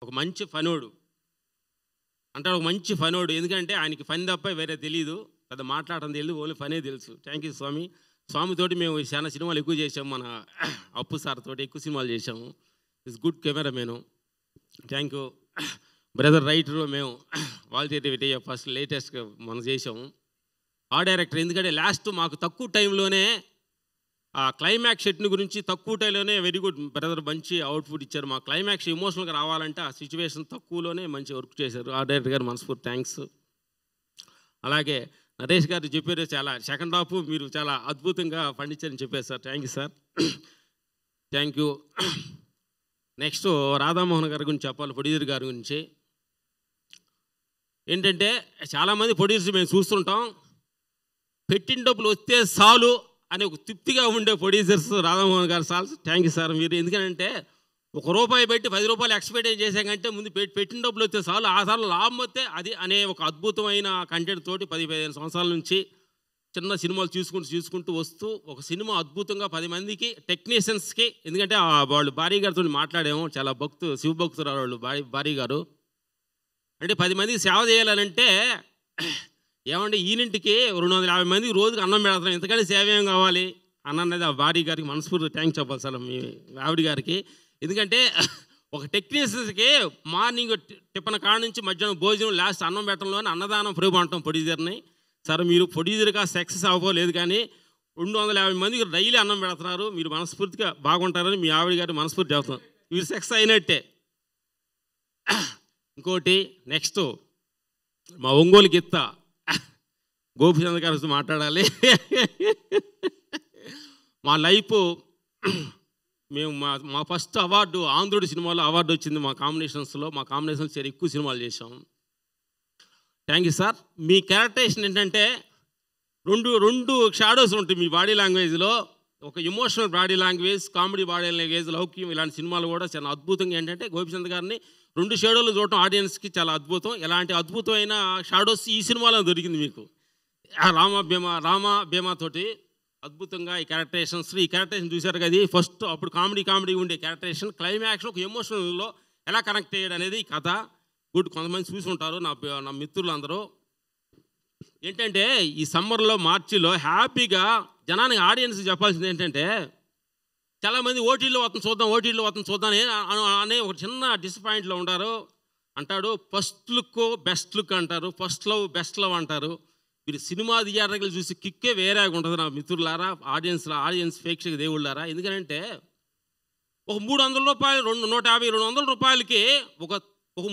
ఒక మంచి ఫనోడు అంటాడు, ఒక మంచి ఫనోడు. ఎందుకంటే ఆయనకి ఫన్ తప్ప వేరే తెలియదు, పెద్ద మాట్లాడటం తెలియదు, ఓన్లీ ఫనే తెలుసు. థ్యాంక్ యూ స్వామి. స్వామితోటి మేము చాలా సినిమాలు ఎక్కువ చేసాము, మన అప్పు సార్ తోటి ఎక్కువ సినిమాలు చేసాము. Is good cameraman. Thank you brother. Writer మేము వాల్తేటి విటయ్య ఫస్ట్ లేటెస్ట్గా మనం చేసాము. ఆ డైరెక్టర్ ఎందుకంటే లాస్ట్ మాకు తక్కువ టైంలోనే ఆ క్లైమాక్స్ షెట్ని గురించి తక్కువ టైంలోనే వెరీ గుడ్ బ్రదర్, మంచి అవుట్పుట్ ఇచ్చారు. మా క్లైమాక్స్ ఎమోషనల్గా రావాలంటే ఆ సిచ్యువేషన్ తక్కువలోనే మంచి వర్క్ చేశారు. ఆ డైరెక్టర్ గారు మనస్ఫూర్తి థ్యాంక్స్. అలాగే నరేష్ గారు చెప్పారు, చాలా సెకండ్ హాఫ్ మీరు చాలా అద్భుతంగా పండించారని చెప్పారు sir. Thank you sir. Thank you. Next Radha Mohan గారి గురించి చెప్పాలి, ప్రొడ్యూసర్ గారి గురించి. ఏంటంటే చాలామంది ప్రొడ్యూసర్స్ మేము చూస్తుంటాం, పెట్టిన డబ్బులు వస్తే చాలు అని ఒక తృప్తిగా ఉండే ప్రొడ్యూసర్స్ రాధామోహన్ గారు సార్. Thank you sir. మీరు ఎందుకంటే ₹1 పెట్టి ₹10 ఎక్స్పెక్ట్ చేసాకంటే ముందు పెట్టిన డబ్బులు వస్తే చాలు, ఆ సార్లు లాభం వస్తే అది అనే ఒక అద్భుతమైన కంటెంట్ తోటి 10-15 సంవత్సరాల నుంచి చిన్న సినిమాలు చూసుకుంటూ వస్తూ ఒక సినిమా అద్భుతంగా 10 మందికి టెక్నీషియన్స్కి, ఎందుకంటే వాళ్ళు భార్య గారితో మాట్లాడాము, చాలా శివభక్తురాలు వాళ్ళు భార్య గారు. అంటే 10 మందికి సేవ చేయాలనంటే ఏమంటే ఈయనింటికి 250 మందికి రోజుకి అన్నం పెడతాం, ఎంతకంటే సేవ ఏం కావాలి అన్నది ఆ భార్య గారికి మనస్ఫూర్తి థ్యాంక్స్ చెప్పాలి సార్ మీ ఆవిడ గారికి. ఎందుకంటే ఒక టెక్నీషియన్స్కి మార్నింగ్ టిఫిన్ కాడ నుంచి మధ్యాహ్నం భోజనం లాస్ట్ అన్నం పెట్టడంలోనే అన్నదానం ప్రేమ అంటాం ప్రొడ్యూసర్ని. సార్ మీరు ప్రొడ్యూసర్గా సక్సెస్ అవ్వలేదు, కానీ 250 మందికి డైలీ అన్నం పెడుతున్నారు, మీరు మనస్ఫూర్తిగా బాగుంటారని మీ ఆవిడ గారి మనస్ఫూర్తి చెప్తాం. మీరు సక్సెస్ అయినట్టే. ఇంకోటి నెక్స్ట్ మా ఒంగోలు గిత్త గోపిచంద్ర గారితో మాట్లాడాలి. మా లైఫ్ మేము మా ఫస్ట్ అవార్డు ఆంధ్రుడి సినిమాలో అవార్డు వచ్చింది మా కాంబినేషన్స్లో. మా కాంబినేషన్స్ చాలా ఎక్కువ సినిమాలు చేసాం. Thank you sir. మీ క్యారెక్టరేషన్ ఏంటంటే రెండు షాడోస్ ఉంటాయి మీ బాడీ లాంగ్వేజ్లో. ఒక emotional body language, comedy body language, లౌక్యం, ఇలాంటి సినిమాలు కూడా చాలా అద్భుతంగా. ఏంటంటే గోపిచంద్ గారిని 2 షాడోలు చూడటం ఆడియన్స్కి చాలా అద్భుతం. ఇలాంటి అద్భుతమైన షాడోస్ ఈ సినిమాలో దొరికింది మీకు. రామ భీమా తోటి అద్భుతంగా ఈ క్యారెక్టరేషన్ చూశారు కదా. ఫస్ట్ అప్పుడు కామెడీ ఉండే క్యారెక్టరేషన్, క్లైమాక్స్లో ఒక ఎమోషనల్లో ఎలా కనెక్ట్ అయ్యాడు అనేది ఈ కథ. గుడ్. కొంతమంది చూసి ఉంటారు నా మిత్రులు అందరూ. ఏంటంటే ఈ సమ్మర్లో మార్చిలో హ్యాపీగా జనానికి ఆడియన్స్ చెప్పాల్సింది ఏంటంటే, చాలామంది ఓటీల్లో వస్తుంది చూద్దాం అనే ఒక చిన్న డిసప్పాయింట్లో ఉంటారు. అంటాడు ఫస్ట్ లుక్ బెస్ట్ లుక్ అంటారు, ఫస్ట్ లవ్ బెస్ట్ లవ్ అంటారు. మీరు సినిమా థియేటర్లు చూసి కిక్కే వేరేగా ఉంటుంది నా మిత్రులారా, ఆడియన్స్ ప్రేక్షక దేవుళ్ళారా. ఎందుకంటే ఒక ₹300, 150-200 రూపాయలకి ఒక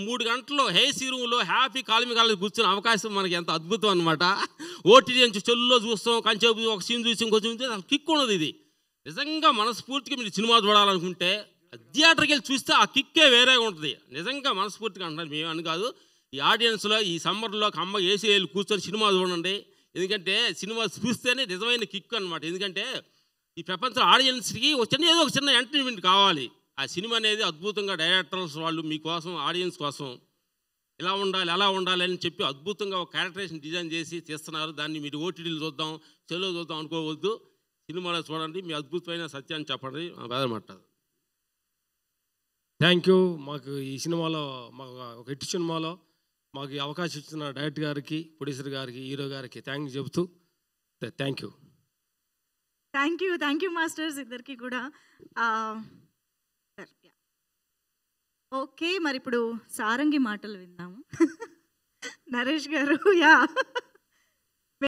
3 గంటలు హేసీ రూమ్లో హ్యాపీ కాలు కూర్చునే అవకాశం మనకి ఎంత అద్భుతం అనమాట. ఓటీటీ నుంచి చెల్లులో చూస్తాం, కంచేపు ఒక సీన్ చూసి ఇంకో చూస్తే అసలు కిక్ ఉండదు. ఇది నిజంగా మనస్ఫూర్తిగా మీరు సినిమా చూడాలనుకుంటే థియేటర్కి వెళ్ళి చూస్తే ఆ కిక్కే వేరేగా ఉంటుంది. నిజంగా మనస్ఫూర్తిగా అంటారు, మేము అని కాదు. ఈ ఆడియన్స్లో ఈ సమ్మర్లో అమ్మ ఏసీ వెళ్ళి కూర్చొని సినిమా చూడండి. ఎందుకంటే సినిమా చూస్తేనే నిజమైన కిక్ అనమాట. ఎందుకంటే ఈ ప్రపంచ ఆడియన్స్కి ఏదో ఒక చిన్న ఎంటర్టైన్మెంట్ కావాలి. ఆ సినిమా అనేది అద్భుతంగా డైరెక్టర్స్ వాళ్ళు మీకోసం, ఆడియన్స్ కోసం ఇలా ఉండాలి అలా ఉండాలి అని చెప్పి అద్భుతంగా ఒక క్యారెక్టరేషన్ డిజైన్ చేసి తీస్తున్నారు. దాన్ని మీరు ఓటీటీలు చూద్దాం, చెల్లో చూద్దాం అనుకోవద్దు, సినిమాలో చూడండి, మీ అద్భుతమైన సత్యాన్ని చెప్పండి. బాధపడతారు. Thank you. మాకు ఈ సినిమాలో మాకు ఒక హిట్ సినిమాలో మాకు ఈ అవకాశం ఇచ్చిన డైరెక్టర్ గారికి, ప్రొడ్యూసర్ గారికి, హీరో గారికి థ్యాంక్ చెబుతూ thank you. Thank you masters ఇద్దరికి కూడా. ఓకే, మరి ఇప్పుడు సారంగి మాటలు విందాము. నరేష్ గారు.